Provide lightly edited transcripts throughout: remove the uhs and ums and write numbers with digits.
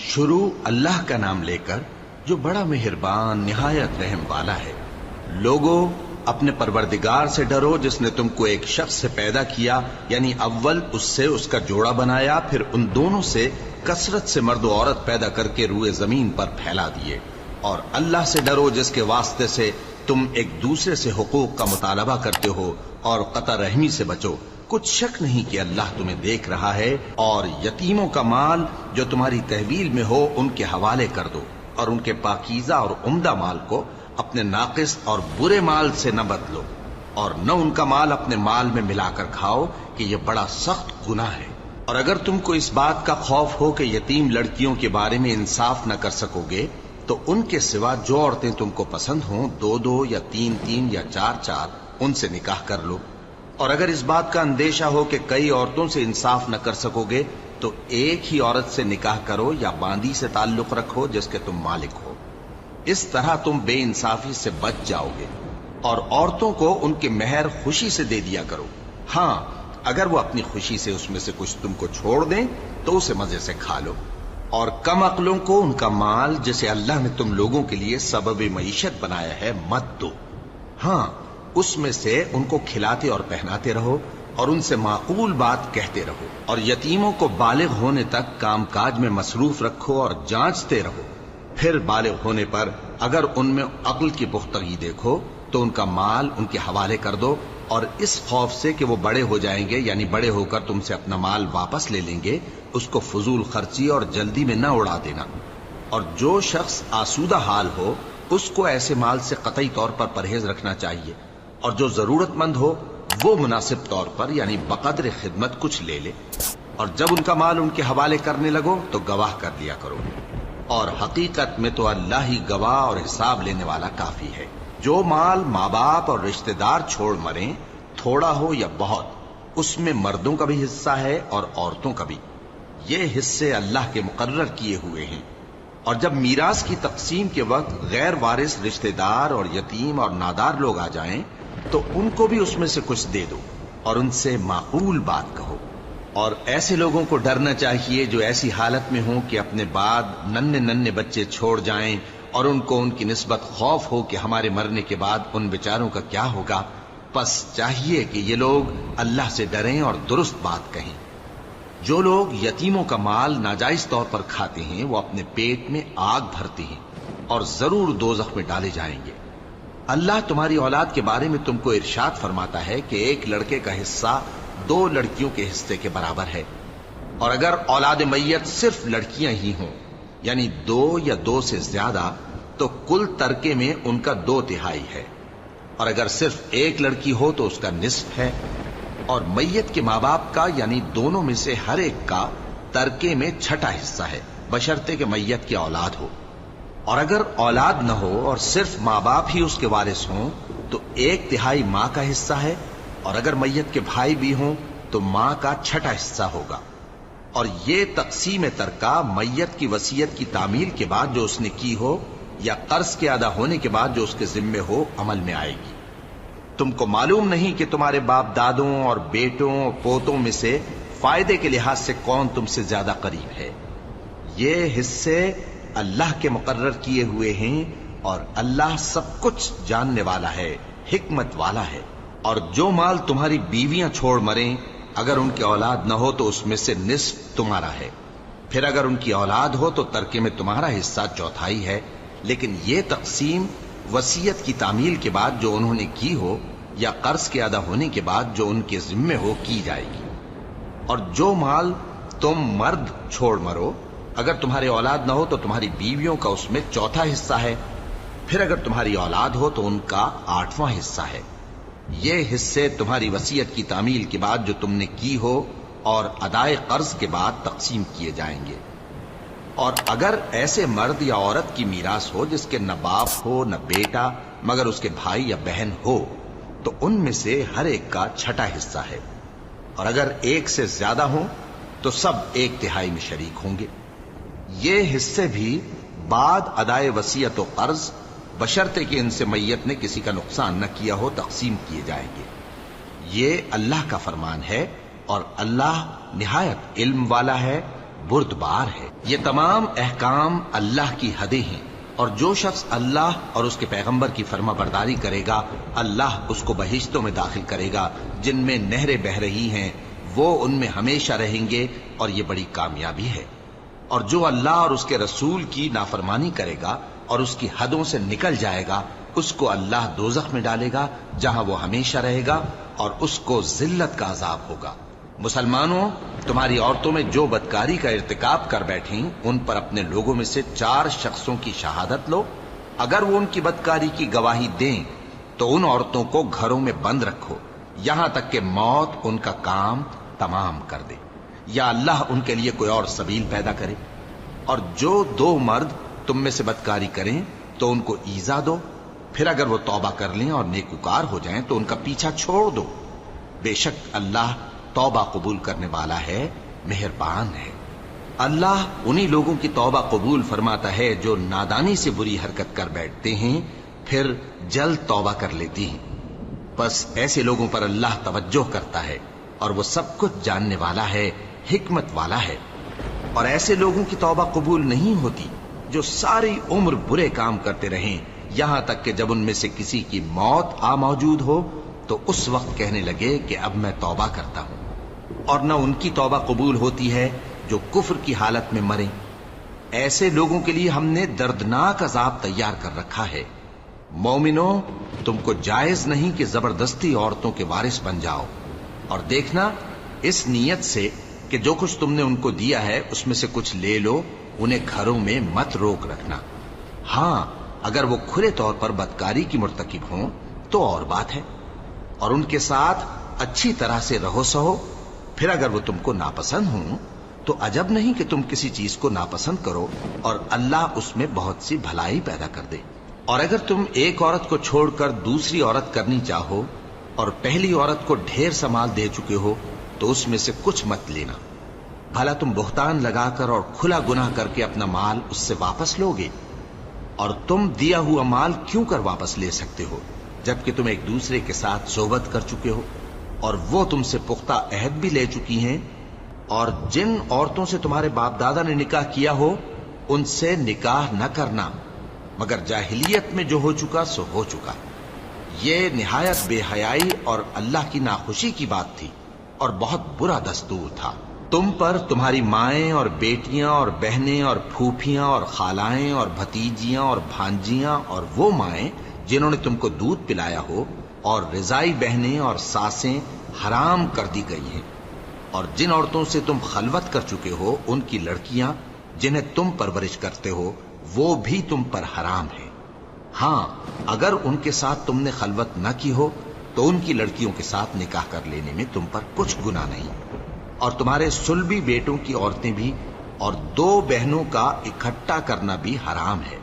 شروع اللہ کا نام لے کر جو بڑا مہربان نہایت رحم والا ہے۔ لوگو اپنے پروردگار سے ڈرو جس نے تم کو ایک شخص سے پیدا کیا، یعنی اول اس سے اس کا جوڑا بنایا، پھر ان دونوں سے کثرت سے مرد و عورت پیدا کر کے روئے زمین پر پھیلا دیے۔ اور اللہ سے ڈرو جس کے واسطے سے تم ایک دوسرے سے حقوق کا مطالبہ کرتے ہو، اور قطع رحمی سے بچو۔ کچھ شک نہیں کہ اللہ تمہیں دیکھ رہا ہے۔ اور یتیموں کا مال جو تمہاری تحویل میں ہو ان کے حوالے کر دو، اور ان کے پاکیزہ اور عمدہ مال کو اپنے ناقص اور برے مال سے نہ بدلو، اور نہ ان کا مال اپنے مال میں ملا کر کھاؤ کہ یہ بڑا سخت گناہ ہے۔ اور اگر تم کو اس بات کا خوف ہو کہ یتیم لڑکیوں کے بارے میں انصاف نہ کر سکو گے تو ان کے سوا جو عورتیں تم کو پسند ہوں، دو دو یا تین تین یا چار چار ان سے نکاح کر لو۔ اور اگر اس بات کا اندیشہ ہو کہ کئی عورتوں سے انصاف نہ کر سکو گے تو ایک ہی عورت سے نکاح کرو یا باندی سے تعلق رکھو جس کے تم مالک ہو۔ اس طرح تم بے انصافی سے بچ جاؤ گے۔ اور عورتوں کو ان کے مہر خوشی سے دے دیا کرو۔ ہاں، اگر وہ اپنی خوشی سے اس میں سے کچھ تم کو چھوڑ دیں تو اسے مزے سے کھا لو۔ اور کم عقلوں کو ان کا مال جسے اللہ نے تم لوگوں کے لیے سبب معیشت بنایا ہے مت دو۔ ہاں، اس میں سے ان کو کھلاتے اور پہناتے رہو اور ان سے معقول بات کہتے رہو۔ اور یتیموں کو بالغ ہونے تک کام کاج میں مصروف رکھو اور جانچتے رہو۔ پھر بالغ ہونے پر اگر ان میں عقل کی پختگی دیکھو تو ان کا مال ان کے حوالے کر دو، اور اس خوف سے کہ وہ بڑے ہو جائیں گے، یعنی بڑے ہو کر تم سے اپنا مال واپس لے لیں گے، اس کو فضول خرچی اور جلدی میں نہ اڑا دینا۔ اور جو شخص آسودہ حال ہو اس کو ایسے مال سے قطعی طور پر پرہیز رکھنا چاہیے، اور جو ضرورت مند ہو وہ مناسب طور پر یعنی بقدر خدمت کچھ لے لے۔ اور جب ان کا مال ان کے حوالے کرنے لگو تو گواہ کر دیا کرو، اور حقیقت میں تو اللہ ہی گواہ اور حساب لینے والا کافی ہے۔ جو مال ماں باپ اور رشتہ دار چھوڑ مریں، تھوڑا ہو یا بہت، اس میں مردوں کا بھی حصہ ہے اور عورتوں کا بھی۔ یہ حصے اللہ کے مقرر کیے ہوئے ہیں۔ اور جب میراث کی تقسیم کے وقت غیر وارث رشتہ دار اور یتیم اور نادار لوگ آ جائیں تو ان کو بھی اس میں سے کچھ دے دو، اور ان سے معقول بات کہو۔ اور ایسے لوگوں کو ڈرنا چاہیے جو ایسی حالت میں ہوں کہ اپنے بعد ننھے ننھے بچے چھوڑ جائیں، اور ان کو ان کی نسبت خوف ہو کہ ہمارے مرنے کے بعد ان بیچاروں کا کیا ہوگا۔ پس چاہیے کہ یہ لوگ اللہ سے ڈریں اور درست بات کہیں۔ جو لوگ یتیموں کا مال ناجائز طور پر کھاتے ہیں وہ اپنے پیٹ میں آگ بھرتے ہیں اور ضرور دوزخ میں ڈالے جائیں گے۔ اللہ تمہاری اولاد کے بارے میں تم کو ارشاد فرماتا ہے کہ ایک لڑکے کا حصہ دو لڑکیوں کے حصے کے برابر ہے، اور اگر اولاد میت صرف لڑکیاں ہی ہوں یعنی دو یا دو سے زیادہ تو کل ترکے میں ان کا 2/3 ہے، اور اگر صرف ایک لڑکی ہو تو اس کا نصف ہے۔ اور میت کے ماں باپ کا یعنی دونوں میں سے ہر ایک کا ترکے میں 6واں حصہ ہے، بشرطے کہ میت کی اولاد ہو۔ اور اگر اولاد نہ ہو اور صرف ماں باپ ہی اس کے وارث ہوں تو 1/3 ماں کا حصہ ہے، اور اگر میت کے بھائی بھی ہوں تو ماں کا 6واں حصہ ہوگا۔ اور یہ تقسیم ترکہ میت کی وصیت کی تعمیل کے بعد جو اس نے کی ہو یا قرض کے ادا ہونے کے بعد جو اس کے ذمے ہو عمل میں آئے گی۔ تم کو معلوم نہیں کہ تمہارے باپ دادوں اور بیٹوں اور پوتوں میں سے فائدے کے لحاظ سے کون تم سے زیادہ قریب ہے۔ یہ حصے اللہ کے مقرر کیے ہوئے ہیں، اور اللہ سب کچھ جاننے والا ہے، حکمت والا ہے۔ اور جو مال تمہاری بیویاں چھوڑ مریں اگر ان کی اولاد نہ ہو تو اس میں سے نصف تمہارا ہے، پھر اگر ان کی اولاد ہو تو ترکے میں تمہارا حصہ 1/4 ہے۔ لیکن یہ تقسیم وصیت کی تعمیل کے بعد جو انہوں نے کی ہو یا قرض کے ادا ہونے کے بعد جو ان کے ذمے ہو کی جائے گی۔ اور جو مال تم مرد چھوڑ مرو اگر تمہاری اولاد نہ ہو تو تمہاری بیویوں کا اس میں 1/4 حصہ ہے، پھر اگر تمہاری اولاد ہو تو ان کا 8واں حصہ ہے۔ یہ حصے تمہاری وصیت کی تعمیل کے بعد جو تم نے کی ہو اور ادائے قرض کے بعد تقسیم کیے جائیں گے۔ اور اگر ایسے مرد یا عورت کی میراث ہو جس کے نہ باپ ہو نہ بیٹا مگر اس کے بھائی یا بہن ہو تو ان میں سے ہر ایک کا 6واں حصہ ہے، اور اگر ایک سے زیادہ ہوں تو سب 1/3 میں شریک ہوں گے۔ یہ حصے بھی بعد ادائے وصیت و قرض بشرطے کہ ان سے میت نے کسی کا نقصان نہ کیا ہو تقسیم کیے جائیں گے۔ یہ اللہ کا فرمان ہے، اور اللہ نہایت علم والا ہے، بردبار ہے۔ یہ تمام احکام اللہ کی حدیں ہیں، اور جو شخص اللہ اور اس کے پیغمبر کی فرما برداری کرے گا اللہ اس کو بہشتوں میں داخل کرے گا جن میں نہریں بہ رہی ہیں، وہ ان میں ہمیشہ رہیں گے، اور یہ بڑی کامیابی ہے۔ اور جو اللہ اور اس کے رسول کی نافرمانی کرے گا اور اس کی حدوں سے نکل جائے گا اس کو اللہ دوزخ میں ڈالے گا جہاں وہ ہمیشہ رہے گا، اور اس کو ذلت کا عذاب ہوگا۔ مسلمانوں، تمہاری عورتوں میں جو بدکاری کا ارتکاب کر بیٹھیں ان پر اپنے لوگوں میں سے 4 شخصوں کی شہادت لو۔ اگر وہ ان کی بدکاری کی گواہی دیں تو ان عورتوں کو گھروں میں بند رکھو یہاں تک کہ موت ان کا کام تمام کر دے، یا اللہ ان کے لیے کوئی اور سبیل پیدا کرے۔ اور جو 2 مرد تم میں سے بدکاری کریں تو ان کو ایذا دو، پھر اگر وہ توبہ کر لیں اور نیکوکار ہو جائیں تو ان کا پیچھا چھوڑ دو۔ بے شک اللہ توبہ قبول کرنے والا ہے، مہربان ہے۔ اللہ انہی لوگوں کی توبہ قبول فرماتا ہے جو نادانی سے بری حرکت کر بیٹھتے ہیں پھر جلد توبہ کر لیتی ہیں، بس ایسے لوگوں پر اللہ توجہ کرتا ہے اور وہ سب کچھ جاننے والا ہے، حکمت والا ہے۔ اور ایسے لوگوں کی توبہ قبول نہیں ہوتی جو ساری عمر برے کام کرتے رہیں یہاں تک کہ جب ان میں سے کسی کی موت آ موجود ہو تو اس وقت کہنے لگے کہ اب میں توبہ کرتا ہوں۔ اور نہ ان کی توبہ قبول ہوتی ہے جو کفر کی حالت میں مریں۔ ایسے لوگوں کے لیے ہم نے دردناک عذاب تیار کر رکھا ہے۔ مومنوں، تم کو جائز نہیں کہ زبردستی عورتوں کے وارث بن جاؤ، اور دیکھنا اس نیت سے کہ جو کچھ تم نے ان کو دیا ہے اس میں سے کچھ لے لو، انہیں گھروں میں مت روک رکھنا۔ ہاں، اگر وہ کھلے طور پر بدکاری کی مرتکب ہوں تو اور بات ہے، اور ان کے ساتھ اچھی طرح سے رہو سہو۔ پھر اگر وہ تم کو ناپسند ہوں تو عجب نہیں کہ تم کسی چیز کو ناپسند کرو، اور اللہ اس میں بہت سی بھلائی پیدا کر دے۔ اور اگر تم ایک عورت کو چھوڑ کر دوسری عورت کرنی چاہو اور پہلی عورت کو ڈھیر سا مال دے چکے ہو تو اس میں سے کچھ مت لینا، بھلا تم بہتان لگا کر اور کھلا گناہ کر کے اپنا مال اس سے واپس لوگے؟ اور تم دیا ہوا مال کیوں کر واپس لے سکتے ہو جبکہ تم ایک دوسرے کے ساتھ صحبت کر چکے ہو اور وہ تم سے پختہ عہد بھی لے چکی ہیں؟ اور جن عورتوں سے تمہارے باپ دادا نے نکاح کیا ہو ان سے نکاح نہ کرنا مگر جاہلیت میں جو ہو چکا سو ہو چکا۔ یہ نہایت بے حیائی اور اللہ کی ناخوشی کی بات تھی اور بہت برا دستور تھا۔ تم پر تمہاری مائیں اور بیٹیاں اور بہنیں اور پھوپھیاں اور خالائیں اور بھتیجیاں اور بھانجیاں اور وہ مائیں جنہوں نے تم کو دودھ پلایا ہو اور رضائی بہنیں اور ساسیں حرام کر دی گئی ہیں، اور جن عورتوں سے تم خلوت کر چکے ہو ان کی لڑکیاں جنہیں تم پرورش کرتے ہو وہ بھی تم پر حرام ہیں۔ ہاں، اگر ان کے ساتھ تم نے خلوت نہ کی ہو تو ان کی لڑکیوں کے ساتھ نکاح کر لینے میں تم پر کچھ گناہ نہیں۔ اور تمہارے صلبی بیٹوں کی عورتیں بھی اور 2 بہنوں کا اکٹھا کرنا بھی حرام ہے،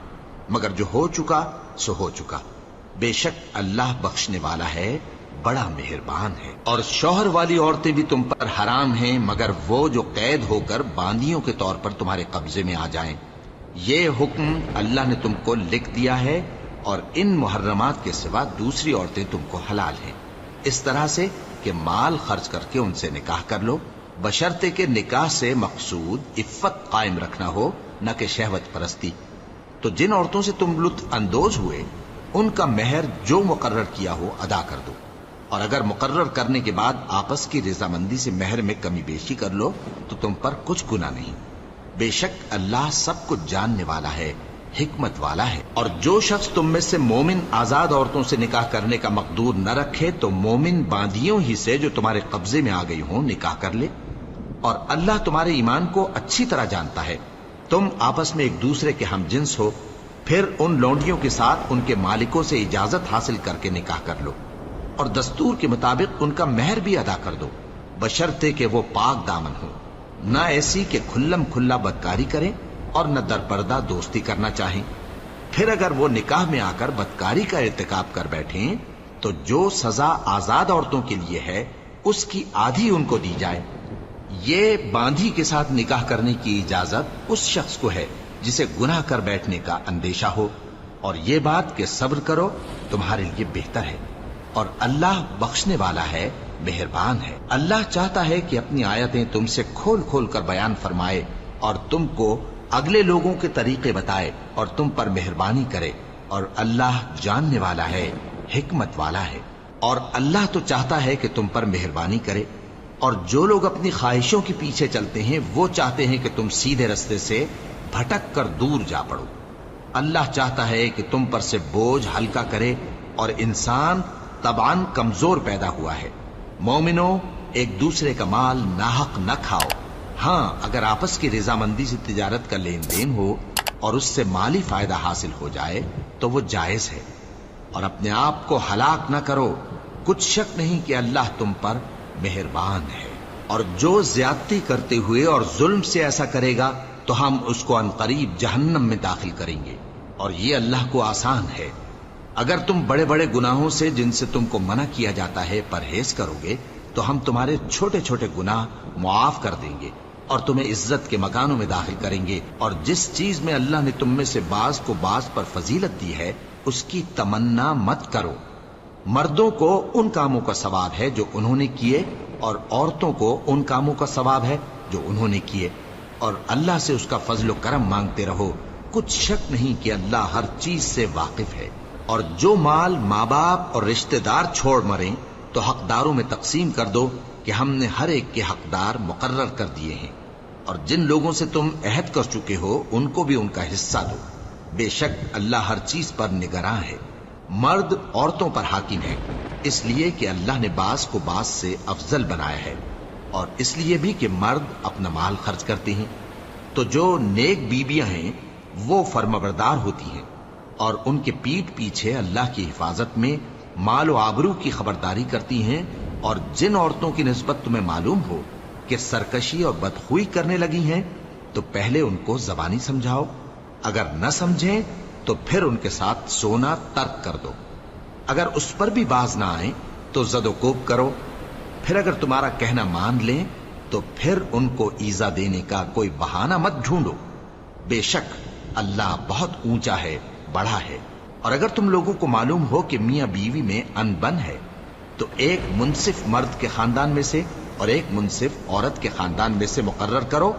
مگر جو ہو چکا سو ہو چکا۔ بے شک اللہ بخشنے والا ہے، بڑا مہربان ہے۔ اور شوہر والی عورتیں بھی تم پر حرام ہیں مگر وہ جو قید ہو کر باندیوں کے طور پر تمہارے قبضے میں آ جائیں۔ یہ حکم اللہ نے تم کو لکھ دیا ہے، اور ان محرمات کے سوا دوسری عورتیں تم کو حلال ہیں، اس طرح سے کہ مال خرچ کر کے ان سے نکاح کر لو، بشرطے کہ نکاح سے مقصود عفت قائم رکھنا ہو نہ کہ شہوت پرستی۔ تو جن عورتوں سے تم لطف اندوز ہوئے ان کا مہر جو مقرر کیا ہو ادا کر دو، اور اگر مقرر کرنے کے بعد آپس کی رضامندی سے مہر میں کمی بیشی کر لو تو تم پر کچھ گناہ نہیں۔ بے شک اللہ سب کچھ جاننے والا ہے، حکمت والا ہے۔ اور جو شخص تم میں سے مومن آزاد عورتوں سے نکاح کرنے کا مقدور نہ رکھے تو مومن باندیوں ہی سے جو تمہارے قبضے میں آ گئی ہوں نکاح کر لے، اور اللہ تمہارے ایمان کو اچھی طرح جانتا ہے۔ تم آپس میں ایک دوسرے کے ہم جنس ہو، پھر ان لونڈیوں کے ساتھ ان کے مالکوں سے اجازت حاصل کر کے نکاح کر لو، اور دستور کے مطابق ان کا مہر بھی ادا کر دو، بشرطے کہ وہ پاک دامن ہو، نہ ایسی کہ کھلم کھلا بدکاری کریں اور نہ درپردہ دوستی کرنا چاہیں۔ پھر اگر وہ نکاح میں آ کر بدکاری کا ارتکاب کر بیٹھیں تو جو سزا آزاد عورتوں کے لیے ہے اس کی آدھی ان کو دی جائے۔ یہ باندھی کے ساتھ نکاح کرنے کی اجازت اس شخص کو ہے جسے گناہ کر بیٹھنے کا اندیشہ ہو، اور یہ بات کہ صبر کرو تمہارے لیے بہتر ہے، اور اللہ بخشنے والا ہے، مہربان ہے۔ اللہ چاہتا ہے کہ اپنی آیتیں تم سے کھول کھول کر بیان فرمائے اور تم کو اگلے لوگوں کے طریقے بتائے اور تم پر مہربانی کرے، اور اللہ جاننے والا ہے، حکمت والا ہے۔ اور اللہ تو چاہتا ہے کہ تم پر مہربانی کرے، اور جو لوگ اپنی خواہشوں کے پیچھے چلتے ہیں وہ چاہتے ہیں کہ تم سیدھے رستے سے بھٹک کر دور جا پڑو۔ اللہ چاہتا ہے کہ تم پر سے بوجھ ہلکا کرے، اور انسان طبعاً کمزور پیدا ہوا ہے۔ مومنو، ایک دوسرے کا مال ناحق نہ کھاؤ۔ ہاں، اگر آپس کی رضامندی سے تجارت کا لین دین ہو اور اس سے مالی فائدہ حاصل ہو جائے تو وہ جائز ہے، اور اپنے آپ کو ہلاک نہ کرو، کچھ شک نہیں کہ اللہ تم پر مہربان ہے۔ اور جو زیادتی کرتے ہوئے اور ظلم سے ایسا کرے گا تو ہم اس کو عنقریب جہنم میں داخل کریں گے، اور یہ اللہ کو آسان ہے۔ اگر تم بڑے بڑے گناہوں سے جن سے تم کو منع کیا جاتا ہے پرہیز کرو گے تو ہم تمہارے چھوٹے چھوٹے گناہ معاف کر دیں گے اور تمہیں عزت کے مکانوں میں داخل کریں گے۔ اور جس چیز میں اللہ نے تم میں سے بعض کو بعض پر فضیلت دی ہے اس کی تمنا مت کرو۔ مردوں کو ان کاموں کا ثواب ہے جو انہوں نے کیے، اور عورتوں کو ان کاموں کا ثواب ہے جو انہوں نے کیے، اور اللہ سے اس کا فضل و کرم مانگتے رہو، کچھ شک نہیں کہ اللہ ہر چیز سے واقف ہے۔ اور جو مال ماں باپ اور رشتہ دار چھوڑ مریں تو حقداروں میں تقسیم کر دو کہ ہم نے ہر ایک کے حقدار مقرر کر دیے ہیں، اور جن لوگوں سے تم عہد کر چکے ہو ان کو بھی ان کا حصہ دو، بے شک اللہ ہر چیز پر نگراں ہے۔ مرد عورتوں پر حاکم ہے، اس لیے کہ اللہ نے بعض کو بعض سے افضل بنایا ہے، اور اس لیے بھی کہ مرد اپنا مال خرچ کرتے ہیں۔ تو جو نیک بیویاں ہیں وہ فرمانبردار ہوتی ہیں، اور ان کے پیٹھ پیچھے اللہ کی حفاظت میں مال و آبرو کی خبرداری کرتی ہیں۔ اور جن عورتوں کی نسبت تمہیں معلوم ہو کہ سرکشی اور بدخوئی کرنے لگی ہیں تو پہلے ان کو زبانی سمجھاؤ، اگر نہ سمجھیں تو پھر ان کے ساتھ سونا ترک کر دو۔ اگر اس پر بھی باز نہ آئیں تو زد و کوب کرو، پھر اگر تمہارا کہنا مان لیں تو پھر ان کو ایذا دینے کا کوئی بہانہ مت ڈھونڈو، بے شک اللہ بہت اونچا ہے، بڑا ہے۔ اور اگر تم لوگوں کو معلوم ہو کہ میاں بیوی میں ان بن ہے تو ایک منصف مرد کے خاندان میں سے اور ایک منصف عورت کے خاندان میں سے مقرر کرو،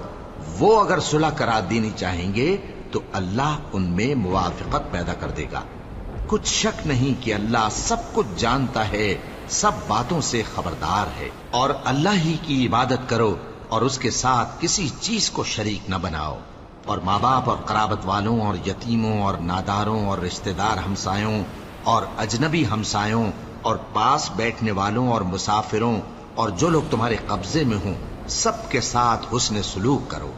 وہ اگر صلح کرا دینی چاہیں گے تو اللہ ان میں موافقت پیدا کر دے گا۔ کچھ شک نہیں کہ اللہ سب کچھ جانتا ہے، سب باتوں سے خبردار ہے۔ اور اللہ ہی کی عبادت کرو اور اس کے ساتھ کسی چیز کو شریک نہ بناؤ، اور ماں باپ اور قرابت والوں اور یتیموں اور ناداروں اور رشتہ دار ہمسایوں اور اجنبی ہمسایوں اور پاس بیٹھنے والوں اور مسافروں اور جو لوگ تمہارے قبضے میں ہوں سب کے ساتھ حسن سلوک کرو،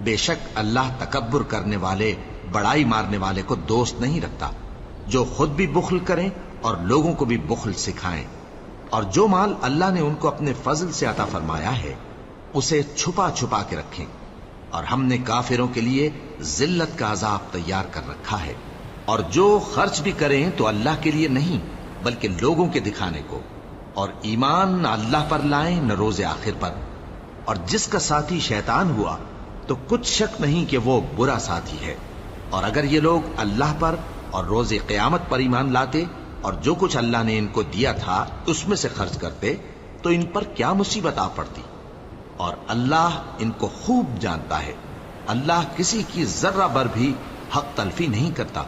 بے شک اللہ تکبر کرنے والے، بڑائی مارنے والے کو دوست نہیں رکھتا۔ جو خود بھی بخل کریں اور لوگوں کو بھی بخل سکھائیں، اور جو مال اللہ نے ان کو اپنے فضل سے عطا فرمایا ہے اسے چھپا چھپا کے رکھیں، اور ہم نے کافروں کے لیے ذلت کا عذاب تیار کر رکھا ہے۔ اور جو خرچ بھی کریں تو اللہ کے لیے نہیں بلکہ لوگوں کے دکھانے کو، اور ایمان نہ اللہ پر لائیں نہ روز آخر پر۔ اور جس کا ساتھی شیطان ہوا تو کچھ شک نہیں کہ وہ برا ساتھی ہے۔ اور اگر یہ لوگ اللہ پر اور روز قیامت پر ایمان لاتے اور جو کچھ اللہ نے ان کو دیا تھا اس میں سے خرچ کرتے تو ان پر کیا مصیبت آ پڑتی، اور اللہ ان کو خوب جانتا ہے۔ اللہ کسی کی ذرہ بر بھی حق تلفی نہیں کرتا،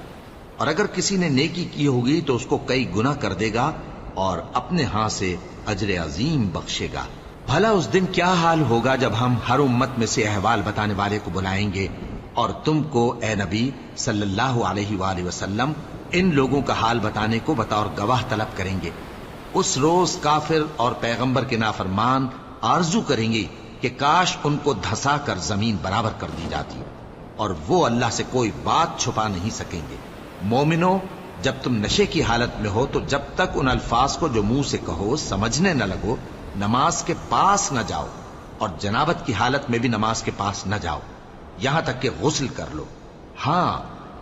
اور اگر کسی نے نیکی کی ہوگی تو اس کو کئی گنا کر دے گا اور اپنے ہاں سے اجر عظیم بخشے گا۔ بھلا اس دن کیا حال ہوگا جب ہم ہر امت میں سے احوال بتانے والے کو بلائیں گے اور تم کو اے نبی صلی اللہ علیہ وآلہ وسلم ان لوگوں کا حال بتانے کو بطور گواہ طلب کریں گے۔ اس روز کافر اور پیغمبر کے نافرمان آرزو کریں گے کہ کاش ان کو دھسا کر زمین برابر کر دی جاتی، اور وہ اللہ سے کوئی بات چھپا نہیں سکیں گے۔ مومنو، جب تم نشے کی حالت میں ہو تو جب تک ان الفاظ کو جو منہ سے کہو سمجھنے نہ لگو نماز کے پاس نہ جاؤ، اور جنابت کی حالت میں بھی نماز کے پاس نہ جاؤ یہاں تک کہ غسل کر لو۔ ہاں،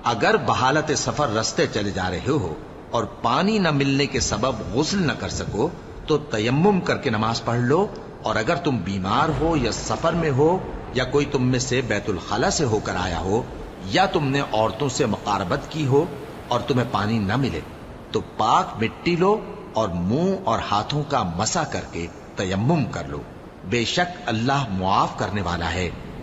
اگر بحالت سفر رستے چلے جا رہے ہو اور پانی نہ ملنے کے سبب غسل نہ کر سکو تو تیمم کر کے نماز پڑھ لو، اور اگر تم بیمار ہو یا سفر میں ہو یا کوئی تم میں سے بیت الخلا سے ہو کر آیا ہو یا تم نے عورتوں سے مقاربت کی ہو اور تمہیں پانی نہ ملے تو پاک مٹی لو اور منہ اور ہاتھوں کا مسح کر کے تیمم کر لو، بے شک اللہ معاف کرنے والا ہے،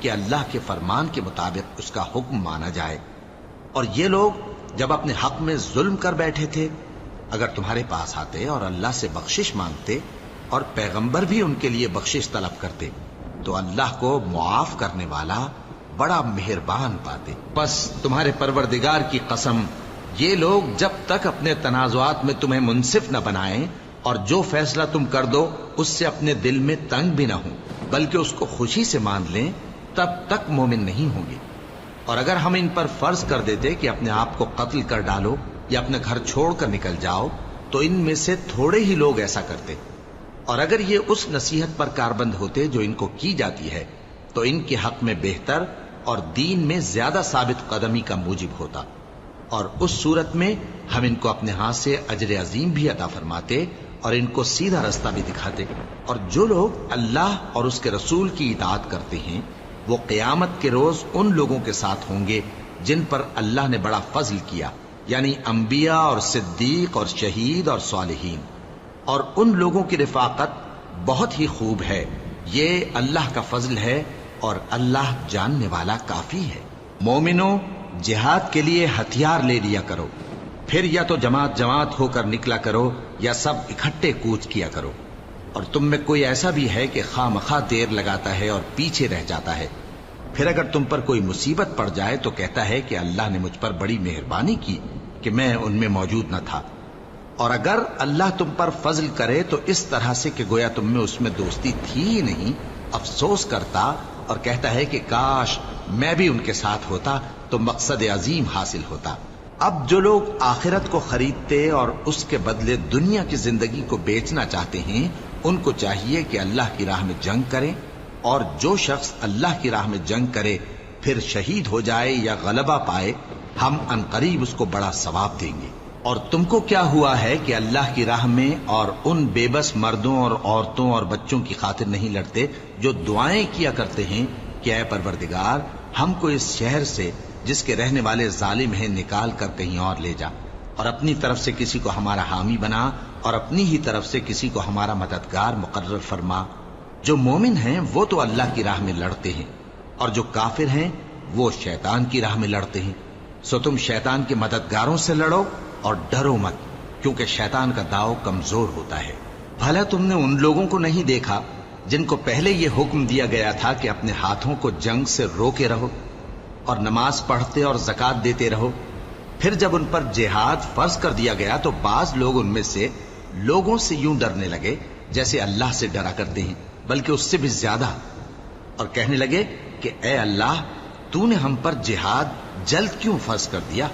کہ اللہ کے فرمان کے مطابق اس کا حکم مانا جائے۔ اور یہ لوگ جب اپنے حق میں ظلم کر بیٹھے تھے، اگر تمہارے پاس آتے اور اللہ سے بخشش مانگتے اور پیغمبر بھی ان کے لیے بخشش طلب کرتے تو اللہ کو معاف کرنے والا بڑا مہربان پاتے۔ بس تمہارے پروردگار کی قسم، یہ لوگ جب تک اپنے تنازعات میں تمہیں منصف نہ بنائیں اور جو فیصلہ تم کر دو اس سے اپنے دل میں تنگ بھی نہ ہوں بلکہ اس کو خوشی سے مان لیں، تب تک مومن نہیں ہوں گے۔ اور اگر ہم ان پر فرض کر دیتے کہ اپنے آپ کو قتل کر ڈالو یا اپنے گھر چھوڑ کر نکل جاؤ تو ان میں سے تھوڑے ہی لوگ ایسا کرتے، اور اگر یہ اس نصیحت پر کاربند ہوتے جو ان کو کی جاتی ہے تو ان کے حق میں بہتر اور دین میں زیادہ ثابت قدمی کا موجب ہوتا، اور اس صورت میں ہم ان کو اپنے ہاتھ سے اجر عظیم بھی عطا فرماتے اور ان کو سیدھا رستہ بھی دکھاتے۔ اور جو لوگ اللہ اور اس کے رسول کی اطاعت کرتے ہیں وہ قیامت کے روز ان لوگوں کے ساتھ ہوں گے جن پر اللہ نے بڑا فضل کیا، یعنی انبیاء اور صدیق اور شہید اور صالحین، اور ان لوگوں کی رفاقت بہت ہی خوب ہے۔ یہ اللہ کا فضل ہے اور اللہ جاننے والا کافی ہے۔ مومنوں، جہاد کے لیے ہتھیار لے لیا کرو، پھر یا تو جماعت جماعت ہو کر نکلا کرو یا سب اکٹھے کوچ کیا کرو۔ اور تم میں کوئی ایسا بھی ہے کہ خواہ مخواہ دیر لگاتا ہے اور پیچھے رہ جاتا ہے، پھر اگر تم پر کوئی مصیبت پڑ جائے تو کہتا ہے کہ اللہ نے مجھ پر بڑی مہربانی کی کہ میں ان میں موجود نہ تھا۔ اور اگر اللہ تم پر فضل کرے تو اس طرح سے کہ گویا تم میں اس میں دوستی تھی ہی نہیں، افسوس کرتا اور کہتا ہے کہ کاش میں بھی ان کے ساتھ ہوتا تو مقصد عظیم حاصل ہوتا۔ اب جو لوگ آخرت کو خریدتے اور اس کے بدلے دنیا کی زندگی کو بیچنا چاہتے ہیں ان کو چاہیے کہ اللہ کی راہ میں جنگ کریں، اور جو شخص اللہ کی راہ میں جنگ کرے پھر شہید ہو جائے یا غلبہ پائے ہم عنقریب اس کو بڑا ثواب دیں گے۔ اور تم کو کیا ہوا ہے کہ اللہ کی راہ میں اور ان بے بس مردوں اور عورتوں اور بچوں کی خاطر نہیں لڑتے جو دعائیں کیا کرتے ہیں کہ اے پروردگار ہم کو اس شہر سے جس کے رہنے والے ظالم ہیں نکال کر کہیں اور لے جا، اور اپنی طرف سے کسی کو ہمارا حامی بنا اور اپنی ہی طرف سے کسی کو ہمارا مددگار مقرر فرما۔ جو مومن ہیں وہ تو اللہ کی راہ میں لڑتے ہیں، اور جو کافر ہیں وہ شیطان کی راہ میں لڑتے ہیں، سو تم شیطان کے مددگاروں سے لڑو اور ڈرو مت، کیونکہ شیطان کا داؤ کمزور ہوتا ہے۔ بھلا تم نے ان لوگوں کو نہیں دیکھا جن کو پہلے یہ حکم دیا گیا تھا کہ اپنے ہاتھوں کو جنگ سے روکے رہو اور نماز پڑھتے اور زکوٰۃ دیتے رہو، پھر جب ان پر جہاد فرض کر دیا گیا تو بعض لوگ ان میں سے لوگوں سے یوں ڈرنے لگے جیسے اللہ سے ڈرا کرتے ہیں، بلکہ اس سے بھی زیادہ، اور کہنے لگے کہ اے اللہ تو نے ہم پر جہاد جلد کیوں فرض کر دیا،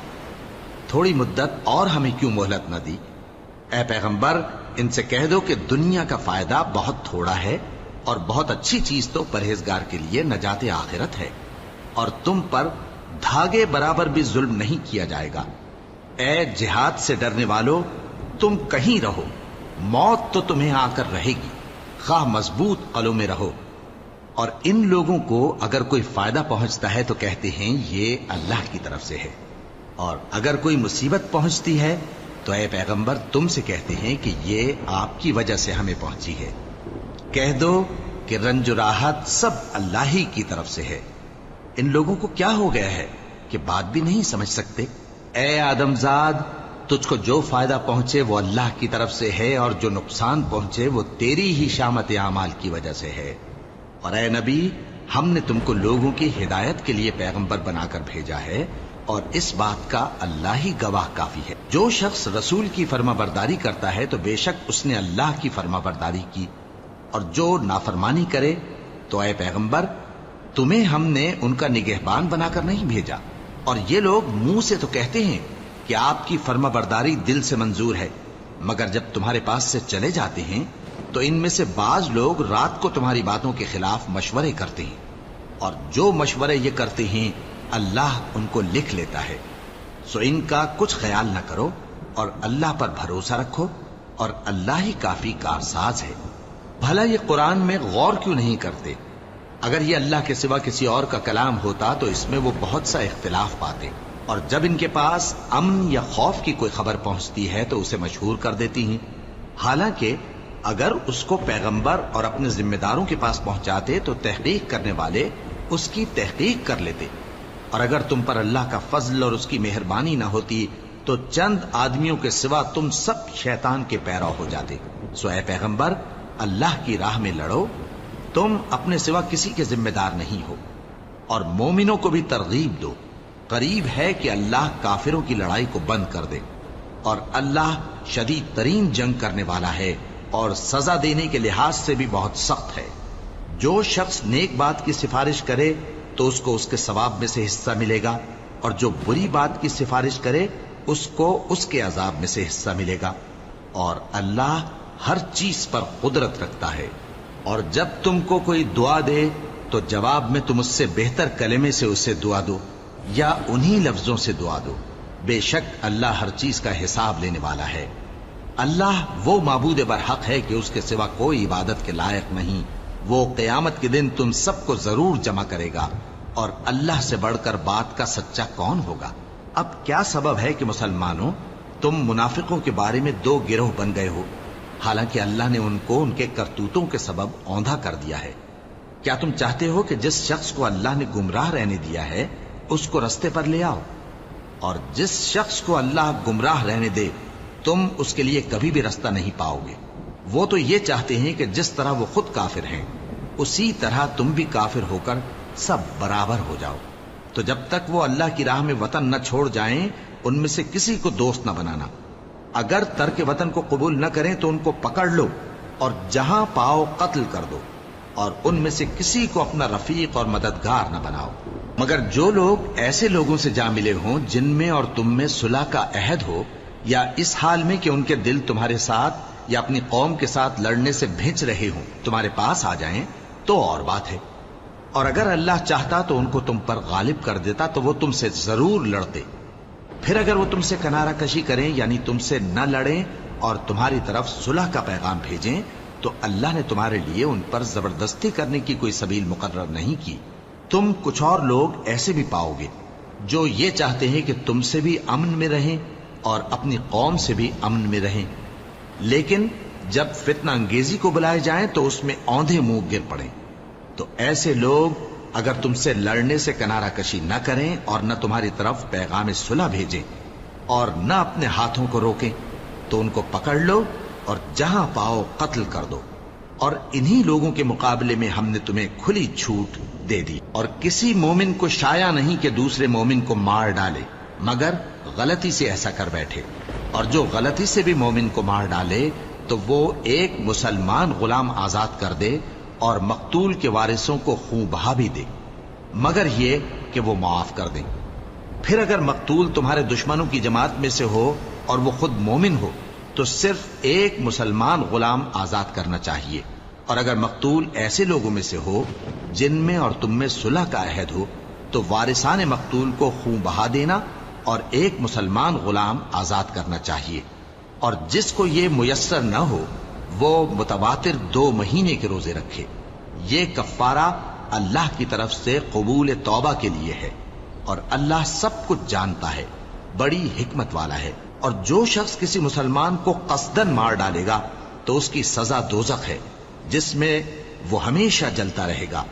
تھوڑی مدت اور ہمیں کیوں مہلت نہ دی؟ اے پیغمبر ان سے کہہ دو کہ دنیا کا فائدہ بہت تھوڑا ہے اور بہت اچھی چیز تو پرہیزگار کے لیے نجات آخرت ہے، اور تم پر دھاگے برابر بھی ظلم نہیں کیا جائے گا۔ اے جہاد سے ڈرنے والو، تم کہیں رہو، موت تو تمہیں آ کر رہے گی، خواہ مضبوط قلعوں میں رہو۔ اور ان لوگوں کو اگر کوئی فائدہ پہنچتا ہے تو کہتے ہیں یہ اللہ کی طرف سے ہے، اور اگر کوئی مصیبت پہنچتی ہے تو اے پیغمبر تم سے کہتے ہیں کہ یہ آپ کی وجہ سے ہمیں پہنچی ہے۔ کہہ دو کہ رنج و راحت سب اللہ ہی کی طرف سے ہے۔ ان لوگوں کو کیا ہو گیا ہے کہ بات بھی نہیں سمجھ سکتے؟ اے آدم زاد، تجھ کو جو فائدہ پہنچے وہ اللہ کی طرف سے ہے، اور جو نقصان پہنچے وہ تیری ہی شامت اعمال کی وجہ سے ہے۔ اور اے نبی، ہم نے تم کو لوگوں کی ہدایت کے لیے پیغمبر بنا کر بھیجا ہے، اور اس بات کا اللہ ہی گواہ کافی ہے۔ جو شخص رسول کی فرما برداری کرتا ہے تو بے شک اس نے اللہ کی فرما برداری کی، اور جو نافرمانی کرے تو اے پیغمبر تمہیں ہم نے ان کا نگہبان بنا کر نہیں بھیجا۔ اور یہ لوگ منہ سے تو کہتے ہیں کہ آپ کی فرما برداری دل سے منظور ہے، مگر جب تمہارے پاس سے چلے جاتے ہیں تو ان میں سے بعض لوگ رات کو تمہاری باتوں کے خلاف مشورے کرتے ہیں، اور جو مشورے یہ کرتے ہیں اللہ ان کو لکھ لیتا ہے، سو ان کا کچھ خیال نہ کرو اور اللہ پر بھروسہ رکھو، اور اللہ ہی کافی کارساز ہے۔ بھلا یہ قرآن میں غور کیوں نہیں کرتے؟ اگر یہ اللہ کے سوا کسی اور کا کلام ہوتا تو اس میں وہ بہت سا اختلاف پاتے، اور جب ان کے پاس امن یا خوف کی کوئی خبر پہنچتی ہے تو اسے مشہور کر دیتی ہیں، حالانکہ اگر اس کو پیغمبر اور اپنے ذمہ داروں کے پاس پہنچاتے تو تحقیق کرنے والے اس کی تحقیق کر لیتے، اور اگر تم پر اللہ کا فضل اور اس کی مہربانی نہ ہوتی تو چند آدمیوں کے سوا تم سب شیطان کے پیرو ہو جاتے۔ سو اے پیغمبر، اللہ کی راہ میں لڑو، تم اپنے سوا کسی کے ذمہ دار نہیں ہو، اور مومنوں کو بھی ترغیب دو، قریب ہے کہ اللہ کافروں کی لڑائی کو بند کر دے، اور اللہ شدید ترین جنگ کرنے والا ہے اور سزا دینے کے لحاظ سے بھی بہت سخت ہے۔ جو شخص نیک بات کی سفارش کرے تو اس کو اس کے ثواب میں سے حصہ ملے گا، اور جو بری بات کی سفارش کرے اس کو اس کے عذاب میں سے حصہ ملے گا، اور اللہ ہر چیز پر قدرت رکھتا ہے۔ اور جب تم کو کوئی دعا دے تو جواب میں تم اس سے بہتر کلمے سے اسے دعا دو یا انہی لفظوں سے دعا دو، بے شک اللہ ہر چیز کا حساب لینے والا ہے۔ اللہ وہ معبود برحق ہے کہ اس کے سوا کوئی عبادت کے لائق نہیں۔ وہ قیامت کے دن تم سب کو ضرور جمع کرے گا، اور اللہ سے بڑھ کر بات کا سچا کون ہوگا؟ اب کیا سبب ہے کہ مسلمانوں تم منافقوں کے بارے میں دو گروہ بن گئے ہو، حالانکہ اللہ نے ان کو ان کے کرتوتوں کے سبب اوندھا کر دیا ہے؟ کیا تم چاہتے ہو کہ جس شخص کو اللہ نے گمراہ رہنے دیا ہے اس کو رستے پر لے آؤ، اور جس شخص کو اللہ گمراہ رہنے دے تم اس کے لیے کبھی بھی رستہ نہیں پاؤ گے؟ وہ تو یہ چاہتے ہیں کہ جس طرح وہ خود کافر ہیں اسی طرح تم بھی کافر ہو کر سب برابر ہو جاؤ۔ تو جب تک وہ اللہ کی راہ میں وطن نہ چھوڑ جائیں ان میں سے کسی کو دوست نہ بنانا۔ اگر ترک وطن کو قبول نہ کریں تو ان کو پکڑ لو اور جہاں پاؤ قتل کر دو، اور ان میں سے کسی کو اپنا رفیق اور مددگار نہ بناؤ، مگر جو لوگ ایسے لوگوں سے جا ملے ہوں جن میں اور تم میں صلح کا عہد ہو، یا اس حال میں کہ ان کے دل تمہارے ساتھ یا اپنی قوم کے ساتھ لڑنے سے بھنچ رہے ہوں تمہارے پاس آ جائیں تو اور بات ہے، اور اگر اللہ چاہتا تو ان کو تم پر غالب کر دیتا تو وہ تم سے ضرور لڑتے۔ پھر اگر وہ تم سے کنارہ کشی کریں یعنی تم سے نہ لڑیں اور تمہاری طرف صلح کا پیغام بھیجیں تو اللہ نے تمہارے لیے ان پر زبردستی کرنے کی کوئی سبیل مقرر نہیں کی۔ تم کچھ اور لوگ ایسے بھی پاؤ گے جو یہ چاہتے ہیں کہ تم سے بھی امن میں رہیں اور اپنی قوم سے بھی امن میں رہیں، لیکن جب فتنہ انگیزی کو بلائے جائیں تو اس میں اوندھے منہ گر پڑیں۔ تو ایسے لوگ اگر تم سے لڑنے سے کنارہ کشی نہ کریں اور نہ تمہاری طرف پیغام صلح بھیجیں اور نہ اپنے ہاتھوں کو روکیں تو ان کو پکڑ لو اور جہاں پاؤ قتل کر دو، اور انہی لوگوں کے مقابلے میں ہم نے تمہیں کھلی چھوٹ دے دی۔ اور کسی مومن کو شایع نہیں کہ دوسرے مومن کو مار ڈالے مگر غلطی سے ایسا کر بیٹھے، اور جو غلطی سے بھی مومن کو مار ڈالے تو وہ ایک مسلمان غلام آزاد کر دے اور مقتول کے وارثوں کو خون بہا بھی دے، مگر یہ کہ وہ معاف کر دیں۔ پھر اگر مقتول تمہارے دشمنوں کی جماعت میں سے ہو اور وہ خود مومن ہو تو صرف ایک مسلمان غلام آزاد کرنا چاہیے، اور اگر مقتول ایسے لوگوں میں سے ہو جن میں اور تم میں صلح کا عہد ہو تو وارثان مقتول کو خون بہا دینا اور ایک مسلمان غلام آزاد کرنا چاہیے، اور جس کو یہ میسر نہ ہو وہ متواتر 2 مہینے کے روزے رکھے۔ یہ کفارہ اللہ کی طرف سے قبول توبہ کے لیے ہے، اور اللہ سب کچھ جانتا ہے، بڑی حکمت والا ہے۔ اور جو شخص کسی مسلمان کو قصدن مار ڈالے گا تو اس کی سزا دوزخ ہے جس میں وہ ہمیشہ جلتا رہے گا،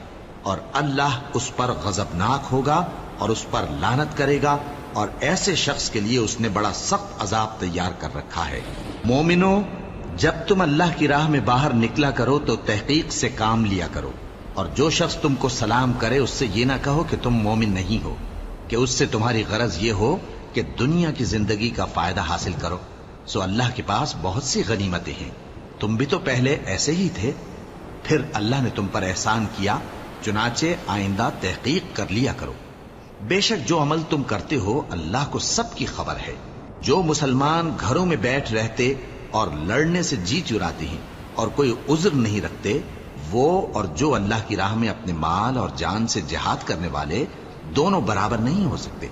اور اللہ اس پر غضبناک ہوگا اور اس پر لعنت کرے گا، اور ایسے شخص کے لیے اس نے بڑا سخت عذاب تیار کر رکھا ہے۔ مومنوں، جب تم اللہ کی راہ میں باہر نکلا کرو تو تحقیق سے کام لیا کرو، اور جو شخص تم کو سلام کرے اس سے یہ نہ کہو کہ تم مومن نہیں ہو، کہ اس سے تمہاری غرض یہ ہو کہ دنیا کی زندگی کا فائدہ حاصل کرو۔ سو اللہ کے پاس بہت سی غنیمتیں ہیں، تم بھی تو پہلے ایسے ہی تھے، پھر اللہ نے تم پر احسان کیا، چنانچہ آئندہ تحقیق کر لیا کرو۔ بے شک جو عمل تم کرتے ہو اللہ کو سب کی خبر ہے۔ جو مسلمان گھروں میں بیٹھ رہتے اور لڑنے سے جی چراتے ہیں اور کوئی عذر نہیں رکھتے، وہ اور جو اللہ کی راہ میں اپنے مال اور جان سے جہاد کرنے والے دونوں برابر نہیں ہو سکتے۔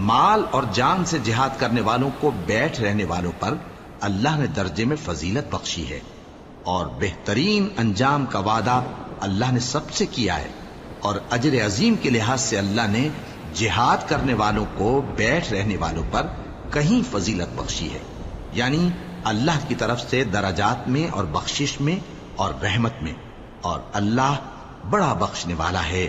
مال اور جان سے جہاد کرنے والوں کو بیٹھ رہنے والوں پر اللہ نے درجے میں فضیلت بخشی ہے، اور بہترین انجام کا وعدہ اللہ نے سب سے کیا ہے، اور اجر عظیم کے لحاظ سے اللہ نے جہاد کرنے والوں کو بیٹھ رہنے والوں پر کہیں فضیلت بخشی ہے، یعنی اللہ کی طرف سے درجات میں اور بخشش میں اور رحمت میں، اور اللہ بڑا بخشنے والا ہے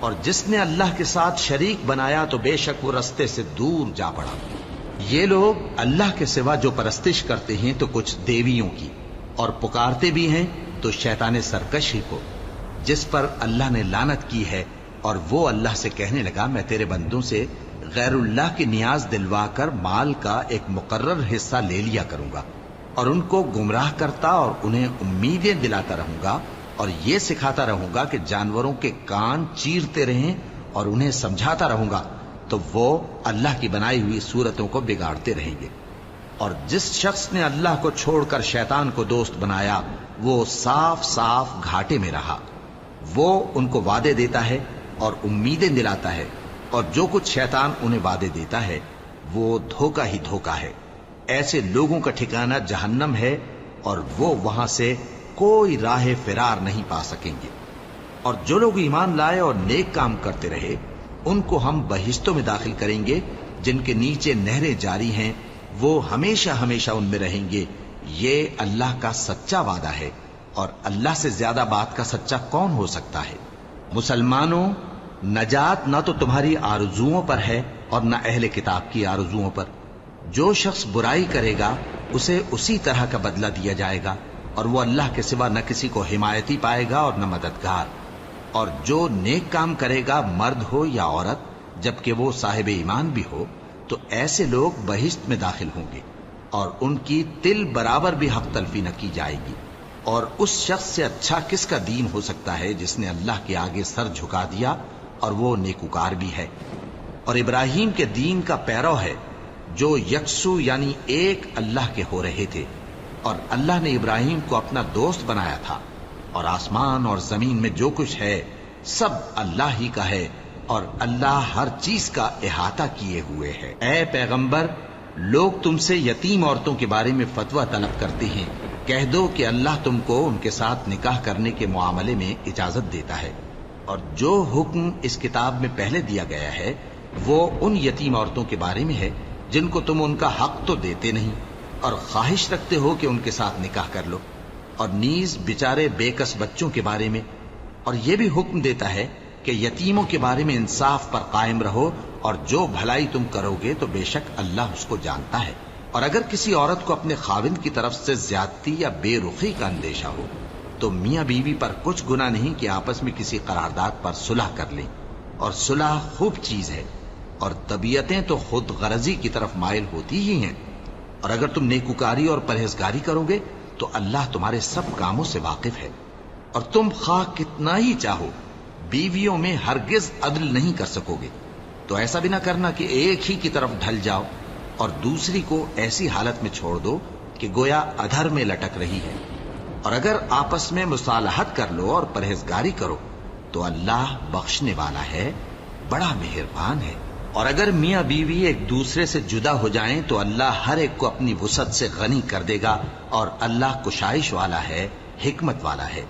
اور جس نے اللہ کے ساتھ شریک بنایا تو بے شک وہ رستے سے دور جا پڑا۔ یہ لوگ اللہ کے سوا جو پرستش کرتے ہیں تو کچھ دیویوں کی، اور پکارتے بھی ہیں تو شیطان سرکش ہی کو، جس پر اللہ نے لعنت کی ہے، اور وہ اللہ سے کہنے لگا میں تیرے بندوں سے غیر اللہ کی نیاز دلوا کر مال کا ایک مقرر حصہ لے لیا کروں گا، اور ان کو گمراہ کرتا اور انہیں امیدیں دلاتا رہوں گا، اور یہ سکھاتا رہوں گا کہ جانوروں کے کان چیرتے رہیں، اور انہیں سمجھاتا رہوں گا تو وہ اللہ کی بنائی ہوئی صورتوں کو بگاڑتے رہیں گے۔ اور جس شخص نے اللہ کو چھوڑ کر شیطان کو دوست بنایا وہ صاف صاف گھاٹے میں رہا۔ وہ ان کو وعدے دیتا ہے اور امیدیں دلاتا ہے، اور جو کچھ شیطان انہیں وعدے دیتا ہے وہ دھوکہ ہی دھوکہ ہے۔ ایسے لوگوں کا ٹھکانہ جہنم ہے، اور وہ وہاں سے کوئی راہ فرار نہیں پا سکیں گے۔ اور جو لوگ ایمان لائے اور نیک کام کرتے رہے ان کو ہم بہشتوں میں داخل کریں گے جن کے نیچے نہریں جاری ہیں، وہ ہمیشہ ہمیشہ ان میں رہیں گے۔ یہ اللہ کا سچا وعدہ ہے، اور اللہ سے زیادہ بات کا سچا کون ہو سکتا ہے؟ مسلمانوں، نجات نہ تو تمہاری آرزوؤں پر ہے اور نہ اہل کتاب کی آرزوؤں پر۔ جو شخص برائی کرے گا اسے اسی طرح کا بدلہ دیا جائے گا، اور وہ اللہ کے سوا نہ کسی کو حمایتی پائے گا اور نہ مددگار۔ اور جو نیک کام کرے گا مرد ہو یا عورت جبکہ وہ صاحب ایمان بھی ہو تو ایسے لوگ بہشت میں داخل ہوں گے، اور ان کی تل برابر بھی حق تلفی نہ کی جائے گی۔ اور اس شخص سے اچھا کس کا دین ہو سکتا ہے جس نے اللہ کے آگے سر جھکا دیا اور وہ نیکوکار بھی ہے، اور ابراہیم کے دین کا پیرو ہے جو یکسو یعنی ایک اللہ کے ہو رہے تھے، اور اللہ نے ابراہیم کو اپنا دوست بنایا تھا۔ اور آسمان اور زمین میں جو کچھ ہے سب اللہ ہی کا ہے، اور اللہ ہر چیز کا احاطہ کیے ہوئے ہے۔ اے پیغمبر، لوگ تم سے یتیم عورتوں کے بارے میں فتویٰ طلب کرتے ہیں، کہہ دو کہ اللہ تم کو ان کے ساتھ نکاح کرنے کے معاملے میں اجازت دیتا ہے، اور جو حکم اس کتاب میں پہلے دیا گیا ہے وہ ان یتیم عورتوں کے بارے میں ہے جن کو تم ان کا حق تو دیتے نہیں، اور خواہش رکھتے ہو کہ ان کے ساتھ نکاح کر لو، اور نیز بیچارے بے کس بچوں کے بارے میں۔ اور یہ بھی حکم دیتا ہے کہ یتیموں کے بارے میں انصاف پر قائم رہو، اور جو بھلائی تم کرو گے تو بے شک اللہ اس کو جانتا ہے۔ اور اگر کسی عورت کو اپنے خاوند کی طرف سے زیادتی یا بے رخی کا اندیشہ ہو تو میاں بیوی پر کچھ گناہ نہیں کہ آپس میں کسی قرارداد پر صلح کر لیں، اور صلح خوب چیز ہے، اور طبیعتیں تو خود غرضی کی طرف مائل ہوتی ہی ہیں۔ اور اگر تم نیکوکاری اور پرہیزگاری کرو گے تو اللہ تمہارے سب کاموں سے واقف ہے۔ اور تم خواہ کتنا ہی چاہو بیویوں میں ہرگز عدل نہیں کر سکو گے، تو ایسا بھی نہ کرنا کہ ایک ہی کی طرف ڈھل جاؤ اور دوسری کو ایسی حالت میں چھوڑ دو کہ گویا ادھر میں لٹک رہی ہے۔ اور اگر آپس میں مصالحت کر لو اور پرہیزگاری کرو تو اللہ بخشنے والا ہے، بڑا مہربان ہے۔ اور اگر میاں بیوی ایک دوسرے سے جدا ہو جائیں تو اللہ ہر ایک کو اپنی وسعت سے غنی کر دے گا، اور اللہ کشائش والا ہے، حکمت والا ہے۔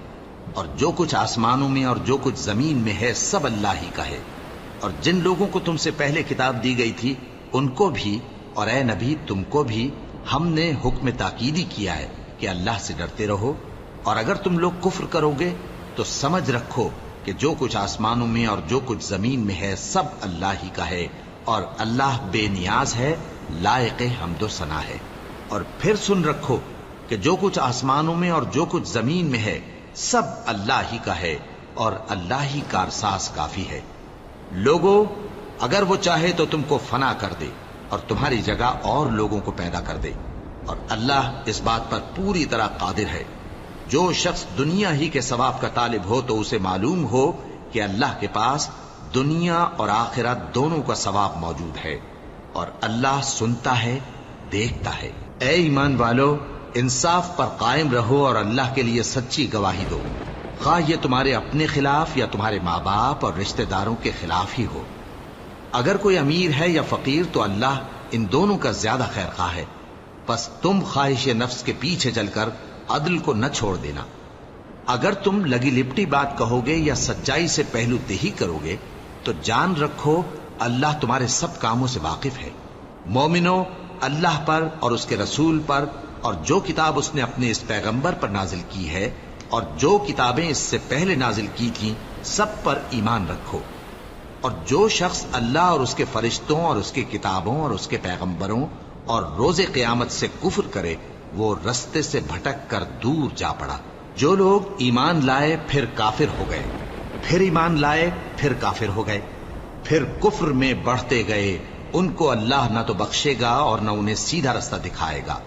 اور جو کچھ آسمانوں میں اور جو کچھ زمین میں ہے سب اللہ ہی کا ہے۔ اور جن لوگوں کو تم سے پہلے کتاب دی گئی تھی ان کو بھی، اور اے نبی تم کو بھی، ہم نے حکم تاکیدی کیا ہے کہ اللہ سے ڈرتے رہو۔ اور اگر تم لوگ کفر کرو گے تو سمجھ رکھو کہ جو کچھ آسمانوں میں اور جو کچھ زمین میں ہے سب اللہ ہی کا ہے، اور اللہ بے نیاز ہے، لائق حمد و ثنا ہے۔ اور پھر سن رکھو کہ جو کچھ آسمانوں میں اور جو کچھ زمین میں ہے سب اللہ ہی کا ہے، اور اللہ ہی کارساز کافی ہے۔ لوگو، اگر وہ چاہے تو تم کو فنا کر دے اور تمہاری جگہ اور لوگوں کو پیدا کر دے، اور اللہ اس بات پر پوری طرح قادر ہے۔ جو شخص دنیا ہی کے ثواب کا طالب ہو تو اسے معلوم ہو کہ اللہ کے پاس دنیا اور آخرت دونوں کا ثواب موجود ہے، اور اللہ سنتا ہے، دیکھتا ہے۔ اے ایمان والو، انصاف پر قائم رہو اور اللہ کے لیے سچی گواہی دو، خواہ یہ تمہارے اپنے خلاف یا تمہارے ماں باپ اور رشتہ داروں کے خلاف ہی ہو۔ اگر کوئی امیر ہے یا فقیر تو اللہ ان دونوں کا زیادہ خیر خواہ ہے، پس تم خواہش نفس کے پیچھے چل کر عدل کو نہ چھوڑ دینا۔ اگر تم لگی لپٹی بات کہو گے یا سچائی سے پہلو دہی کرو گے تو جان رکھو اللہ تمہارے سب کاموں سے واقف ہے۔ مومنو، اللہ پر اور اس کے رسول پر اور جو کتاب اس نے اپنے اس پیغمبر پر نازل کی ہے اور جو کتابیں اس سے پہلے نازل کی تھیں سب پر ایمان رکھو، اور جو شخص اللہ اور اس کے فرشتوں اور اس کی کتابوں اور اس کے پیغمبروں اور روز قیامت سے کفر کرے وہ رستے سے بھٹک کر دور جا پڑا۔ جو لوگ ایمان لائے پھر کافر ہو گئے، پھر ایمان لائے پھر کافر ہو گئے، پھر کفر میں بڑھتے گئے، ان کو اللہ نہ تو بخشے گا اور نہ انہیں سیدھا رستہ دکھائے گا۔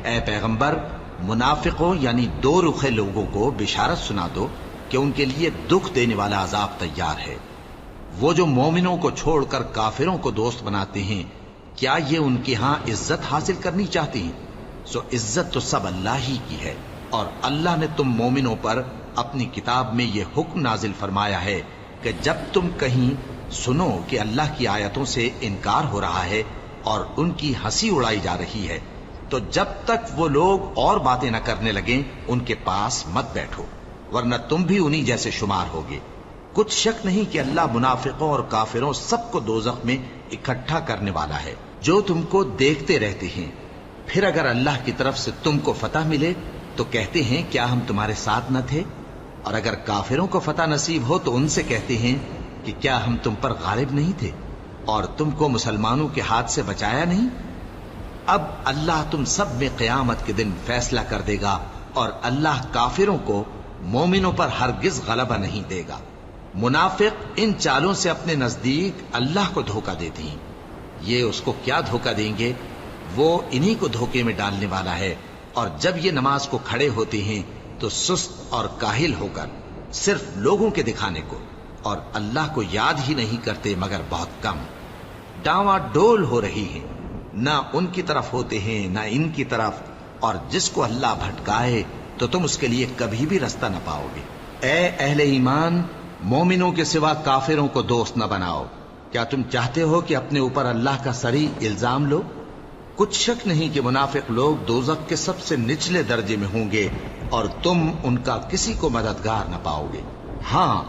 اے پیغمبر، منافقوں یعنی دو رخے لوگوں کو بشارت سنا دو کہ ان کے لیے دکھ دینے والا عذاب تیار ہے۔ وہ جو مومنوں کو چھوڑ کر کافروں کو دوست بناتے ہیں، کیا یہ ان کے ہاں عزت حاصل کرنی چاہتی ہیں؟ سو عزت تو سب اللہ ہی کی ہے، اور اللہ نے تم مومنوں پر اپنی کتاب میں یہ حکم نازل فرمایا ہے کہ جب تم کہیں سنو کہ اللہ کی آیتوں سے انکار ہو رہا ہے اور ان کی ہنسی اڑائی جا رہی ہے، تو جب تک وہ لوگ اور باتیں نہ کرنے لگیں ان کے پاس مت بیٹھو، ورنہ تم بھی انہی جیسے شمار ہوگے۔ کچھ شک نہیں کہ اللہ منافقوں اور کافروں سب کو دوزخ میں اکٹھا کرنے والا ہے، جو تم کو دیکھتے رہتے ہیں۔ پھر اگر اللہ کی طرف سے تم کو فتح ملے تو کہتے ہیں کیا ہم تمہارے ساتھ نہ تھے، اور اگر کافروں کو فتح نصیب ہو تو ان سے کہتے ہیں کہ کیا ہم تم پر غالب نہیں تھے اور تم کو مسلمانوں کے ہاتھ سے بچایا نہیں؟ اب اللہ تم سب میں قیامت کے دن فیصلہ کر دے گا، اور اللہ کافروں کو مومنوں پر ہرگز غلبہ نہیں دے گا۔ منافق ان چالوں سے اپنے نزدیک اللہ کو دھوکہ دیتے ہیں، یہ اس کو کیا دھوکہ دیں گے؟ وہ انہی کو دھوکے میں ڈالنے والا ہے، اور جب یہ نماز کو کھڑے ہوتے ہیں تو سست اور کاہل ہو کر صرف لوگوں کے دکھانے کو، اور اللہ کو یاد ہی نہیں کرتے مگر بہت کم۔ ڈاواں ڈول ہو رہی ہیں، نہ ان کی طرف ہوتے ہیں نہ ان کی طرف، اور جس کو اللہ بھٹکائے تو تم اس کے لیے کبھی بھی رستہ نہ پاؤ گے۔ اے اہل ایمان، مومنوں کے سوا کافروں کو دوست نہ بناؤ۔ کیا تم چاہتے ہو کہ اپنے اوپر اللہ کا صریح الزام لو؟ کچھ شک نہیں کہ منافق لوگ دوزخ کے سب سے نچلے درجے میں ہوں گے، اور تم ان کا کسی کو مددگار نہ پاؤ گے۔ ہاں،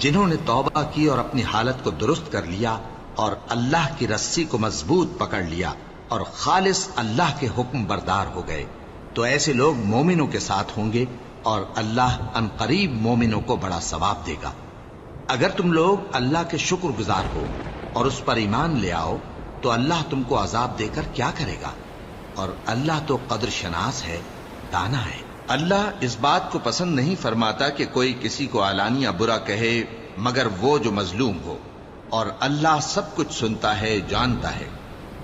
جنہوں نے توبہ کی اور اپنی حالت کو درست کر لیا اور اللہ کی رسی کو مضبوط پکڑ لیا اور خالص اللہ کے حکم بردار ہو گئے، تو ایسے لوگ مومنوں کے ساتھ ہوں گے، اور اللہ ان قریب مومنوں کو بڑا ثواب دے گا۔ اگر تم لوگ اللہ کے شکر گزار ہو اور اس پر ایمان لے آؤ تو اللہ تم کو عذاب دے کر کیا کرے گا، اور اللہ تو قدر شناس ہے، دانا ہے۔ اللہ اس بات کو پسند نہیں فرماتا کہ کوئی کسی کو علانیہ برا کہے مگر وہ جو مظلوم ہو، اور اللہ سب کچھ سنتا ہے، جانتا ہے۔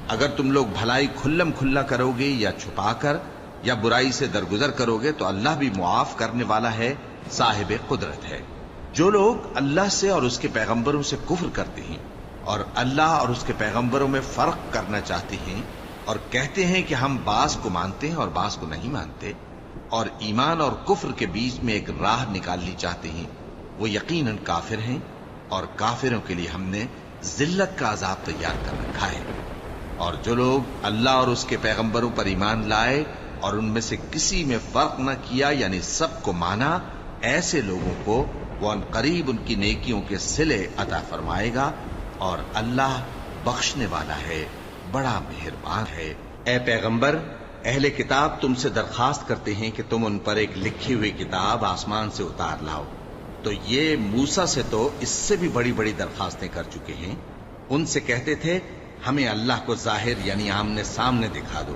اگر تم لوگ بھلائی کھلم کھلا کرو گے یا چھپا کر یا برائی سے درگزر کرو گے تو اللہ بھی معاف کرنے والا ہے، صاحب قدرت ہے۔ جو لوگ اللہ سے اور اس کے پیغمبروں سے کفر کرتے ہیں اور اللہ اور اس کے پیغمبروں میں فرق کرنا چاہتے ہیں اور کہتے ہیں کہ ہم بعض کو مانتے ہیں اور بعض کو نہیں مانتے، اور ایمان اور کفر کے بیچ میں ایک راہ نکالنی چاہتے ہیں، وہ یقیناً کافر ہیں، اور کافروں کے لیے ہم نے ذلت کا عذاب تیار کر رکھا ہے۔ اور جو لوگ اللہ اور اس کے پیغمبروں پر ایمان لائے اور ان میں سے کسی میں فرق نہ کیا یعنی سب کو مانا، ایسے لوگوں کو وہ ان قریب ان کی نیکیوں کے صلے عطا فرمائے گا، اور اللہ بخشنے والا ہے، بڑا مہربان ہے۔ اے پیغمبر، اہل کتاب تم سے درخواست کرتے ہیں کہ تم ان پر ایک لکھی ہوئی کتاب آسمان سے اتار لاؤ، تو یہ موسیٰ سے تو اس سے بھی بڑی بڑی درخواستیں کر چکے ہیں۔ ان سے کہتے تھے ہمیں اللہ کو ظاہر یعنی آمنے سامنے دکھا دو،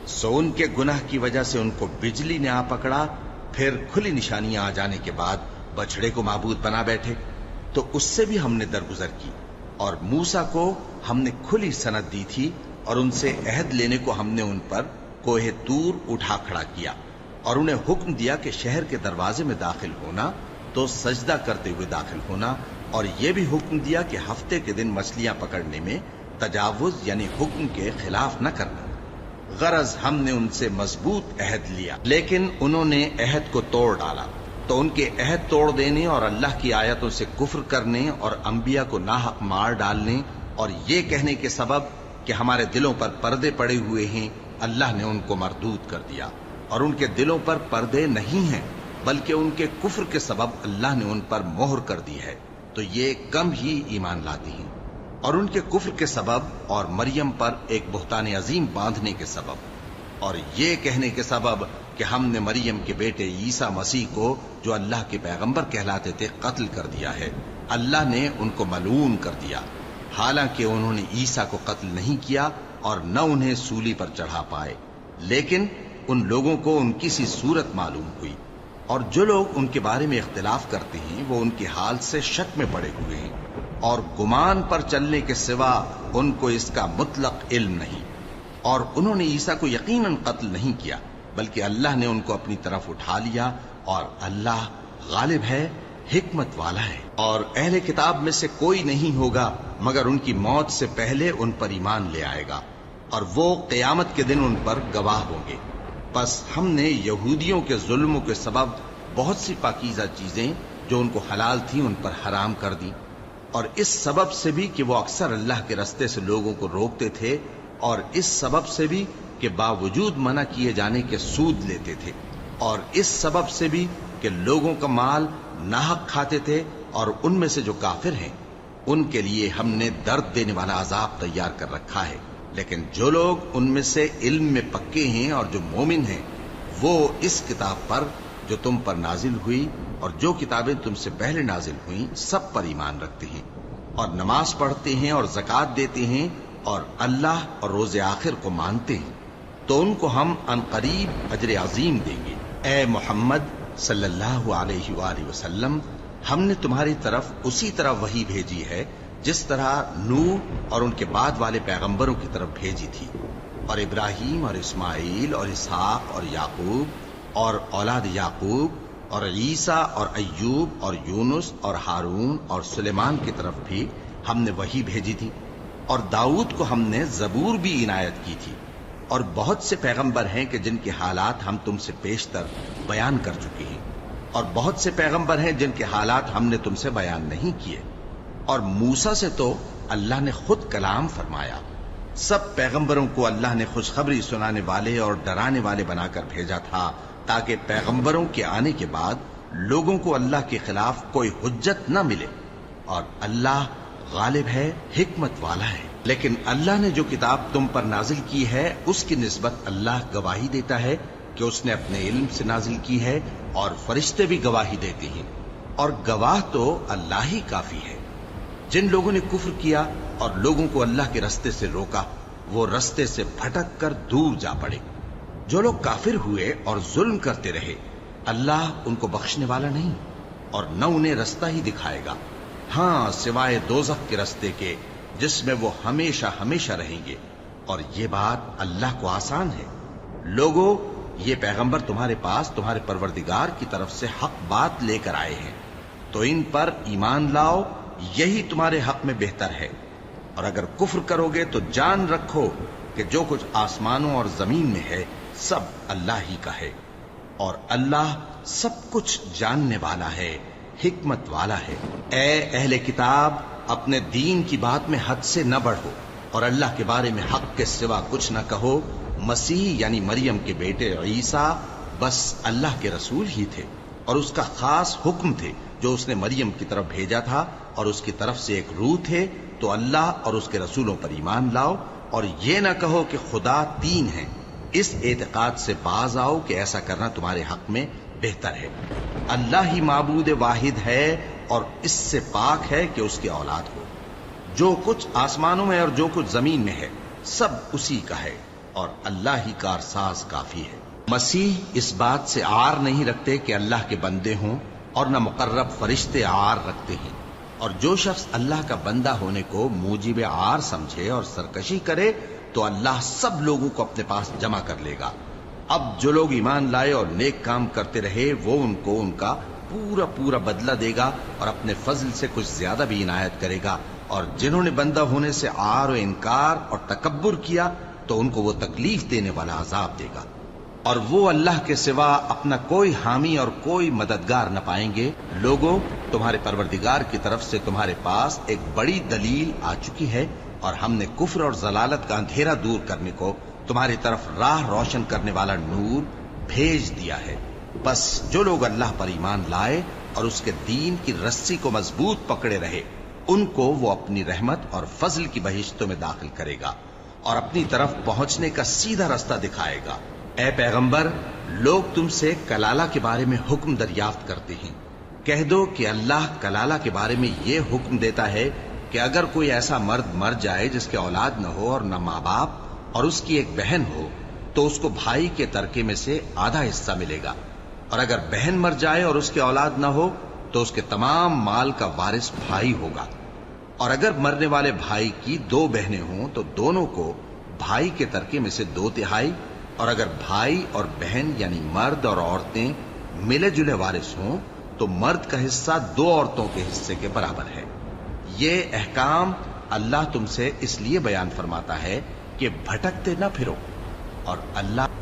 سو ان کے گناہ کی وجہ سے ان کو بجلی نے آ پکڑا، پھر کھلی نشانیاں آ جانے کے بعد بچڑے کو معبود بنا بیٹھے، تو اس سے بھی ہم نے درگزر کی، اور موسیٰ کو ہم نے کھلی سند دی تھی، اور ان سے عہد لینے کو ہم نے ان پر کوہ طور اٹھا کھڑا کیا، اور انہیں حکم دیا کہ شہر کے دروازے میں داخل ہونا تو سجدہ کرتے ہوئے داخل ہونا، اور یہ بھی حکم دیا کہ ہفتے کے دن مچھلیاں پکڑنے میں تجاوز یعنی حکم کے خلاف نہ کرنا۔ غرض ہم نے ان سے مضبوط عہد لیا، لیکن انہوں نے عہد کو توڑ ڈالا، تو ان کے عہد توڑ دینے اور اللہ کی آیتوں سے کفر کرنے اور انبیاء کو ناحق مار ڈالنے اور یہ کہنے کے سبب کہ ہمارے دلوں پر پردے پڑے ہوئے ہیں، اللہ نے ان کو مردود کر دیا، اور ان کے دلوں پر پردے نہیں ہیں بلکہ ان کے کفر کے سبب اللہ نے ان پر مہر کر دی ہے، تو یہ کم ہی ایمان لاتی ہیں۔ اور ان کے کفر کے سبب اور مریم پر ایک بہتان عظیم باندھنے کے سبب اور یہ کہنے کے سبب کہ ہم نے مریم کے بیٹے عیسیٰ مسیح کو جو اللہ کے پیغمبر کہلاتے تھے قتل کر دیا ہے، اللہ نے ان کو ملعون کر دیا، حالانکہ انہوں نے عیسیٰ کو قتل نہیں کیا اور نہ انہیں سولی پر چڑھا پائے، لیکن ان لوگوں کو ان کی سی صورت معلوم ہوئی، اور جو لوگ ان کے بارے میں اختلاف کرتے ہیں وہ ان کے حال سے شک میں پڑے ہوئے ہیں، اور گمان پر چلنے کے سوا ان کو اس کا مطلق علم نہیں، اور انہوں نے عیسیٰ کو یقیناً قتل نہیں کیا بلکہ اللہ نے ان کو اپنی طرف اٹھا لیا، اور اللہ غالب ہے، حکمت والا ہے۔ اور اہل کتاب میں سے کوئی نہیں ہوگا مگر ان کی موت سے پہلے ان پر ایمان لے آئے گا، اور وہ قیامت کے دن ان پر گواہ ہوں گے۔ پس ہم نے یہودیوں کے ظلموں کے سبب بہت سی پاکیزہ چیزیں جو ان کو حلال تھیں ان پر حرام کر دی، اور اس سبب سے بھی کہ وہ اکثر اللہ کے رستے سے لوگوں کو روکتے تھے، اور اس سبب سے بھی کہ باوجود منع کیے جانے کے سود لیتے تھے، اور اس سبب سے بھی کہ لوگوں کا مال ناحق کھاتے تھے، اور ان میں سے جو کافر ہیں ان کے لیے ہم نے درد دینے والا عذاب تیار کر رکھا ہے۔ لیکن جو لوگ ان میں سے علم میں پکے ہیں اور جو مومن ہیں وہ اس کتاب پر جو تم پر نازل ہوئی اور جو کتابیں تم سے پہلے نازل ہوئیں سب پر ایمان رکھتے ہیں، اور نماز پڑھتے ہیں اور زکوٰۃ دیتے ہیں، اور اللہ اور روز آخر کو مانتے ہیں، تو ان کو ہم عن قریب اجر عظیم دیں گے۔ اے محمد صلی اللہ علیہ وآلہ وسلم، ہم نے تمہاری طرف اسی طرح وحی بھیجی ہے جس طرح نوح اور ان کے بعد والے پیغمبروں کی طرف بھیجی تھی، اور ابراہیم اور اسماعیل اور اسحاق اور یعقوب اور اولاد یعقوب اور عیسیٰ اور ایوب اور یونس اور ہارون اور سلیمان کی طرف بھی ہم نے وحی بھیجی تھی، اور داؤد کو ہم نے زبور بھی عنایت کی تھی، اور بہت سے پیغمبر ہیں کہ جن کے حالات ہم تم سے پیشتر بیان کر چکے ہیں، اور بہت سے پیغمبر ہیں جن کے حالات ہم نے تم سے بیان نہیں کیے، اور موسیٰ سے تو اللہ نے خود کلام فرمایا۔ سب پیغمبروں کو اللہ نے خوشخبری سنانے والے اور ڈرانے والے بنا کر بھیجا تھا تاکہ پیغمبروں کے آنے کے بعد لوگوں کو اللہ کے خلاف کوئی حجت نہ ملے، اور اللہ غالب ہے، حکمت والا ہے۔ لیکن اللہ نے جو کتاب تم پر نازل کی ہے اس کی نسبت اللہ گواہی دیتا ہے کہ اس نے اپنے علم سے نازل کی ہے، اور فرشتے بھی گواہی دیتے ہیں، اور گواہ تو اللہ ہی کافی ہے۔ جن لوگوں نے کفر کیا اور لوگوں کو اللہ کے رستے سے روکا وہ رستے سے بھٹک کر دور جا پڑے۔ جو لوگ کافر ہوئے اور ظلم کرتے رہے اللہ ان کو بخشنے والا نہیں، اور نہ انہیں رستہ ہی دکھائے گا، ہاں سوائے دوزخ کے رستے کے جس میں وہ ہمیشہ ہمیشہ رہیں گے، اور یہ بات اللہ کو آسان ہے۔ لوگو، یہ پیغمبر تمہارے پاس تمہارے پروردگار کی طرف سے حق بات لے کر آئے ہیں، تو ان پر ایمان لاؤ، یہی تمہارے حق میں بہتر ہے، اور اگر کفر کرو گے تو جان رکھو کہ جو کچھ آسمانوں اور زمین میں ہے سب اللہ ہی کا ہے، اور اللہ سب کچھ جاننے والا ہے، حکمت والا ہے۔ اے اہل کتاب، اپنے دین کی بات میں حد سے نہ بڑھو، اور اللہ کے بارے میں حق کے سوا کچھ نہ کہو۔ مسیح یعنی مریم کے بیٹے عیسیٰ بس اللہ کے رسول ہی تھے، اور اس کا خاص حکم تھے جو اس نے مریم کی طرف بھیجا تھا، اور اس کی طرف سے ایک روح تھے، تو اللہ اور اس کے رسولوں پر ایمان لاؤ، اور یہ نہ کہو کہ خدا تین ہیں، اس اعتقاد سے باز آؤ کہ ایسا کرنا تمہارے حق میں بہتر ہے۔ اللہ ہی معبود واحد ہے اور اس سے پاک ہے کہ اس کی اولاد ہو۔ جو کچھ آسمانوں میں اور جو کچھ زمین میں ہے سب اسی کا ہے، اور اللہ ہی کارساز کافی ہے۔ مسیح اس بات سے عار نہیں رکھتے کہ اللہ کے بندے ہوں، اور نہ مقرب فرشتے عار رکھتے ہیں، اور جو شخص اللہ کا بندہ ہونے کو موجب عار سمجھے اور سرکشی کرے تو اللہ سب لوگوں کو اپنے پاس جمع کر لے گا۔ اب جو لوگ ایمان لائے اور نیک کام کرتے رہے وہ ان کو ان کا پورا پورا بدلہ دے گا، اور اپنے فضل سے کچھ زیادہ بھی عنایت کرے گا، اور جنہوں نے بندہ ہونے سے عار و انکار اور تکبر کیا تو ان کو وہ تکلیف دینے والا عذاب دے گا، اور وہ اللہ کے سوا اپنا کوئی حامی اور کوئی مددگار نہ پائیں گے۔ لوگوں، تمہارے پروردگار کی طرف سے تمہارے پاس ایک بڑی دلیل آ چکی ہے، اور ہم نے کفر اور ضلالت کا اندھیرا دور کرنے کو تمہاری طرف راہ روشن کرنے والا نور بھیج دیا ہے۔ بس جو لوگ اللہ پر ایمان لائے اور اس کے دین کی رسی کو مضبوط پکڑے رہے ان کو وہ اپنی رحمت اور فضل کی بہشتوں میں داخل کرے گا، اور اپنی طرف پہنچنے کا سیدھا راستہ دکھائے گا۔ اے پیغمبر، لوگ تم سے کلالہ کے بارے میں حکم دریافت کرتے ہیں، کہہ دو کہ اللہ کلالہ کے بارے میں یہ حکم دیتا ہے کہ اگر کوئی ایسا مرد مر جائے جس کے اولاد نہ ہو اور نہ ماں باپ اور اس کی ایک بہن ہو تو اس کو بھائی کے ترکے میں سے آدھا حصہ ملے گا، اور اگر بہن مر جائے اور اس کے اولاد نہ ہو تو اس کے تمام مال کا وارث بھائی ہوگا، اور اگر مرنے والے بھائی کی 2 بہنیں ہوں تو دونوں کو بھائی کے ترکے میں سے 2/3، اور اگر بھائی اور بہن یعنی مرد اور عورتیں ملے جلے وارث ہوں تو مرد کا حصہ 2 عورتوں کے حصے کے برابر ہے۔ یہ احکام اللہ تم سے اس لیے بیان فرماتا ہے کہ بھٹکتے نہ پھرو، اور اللہ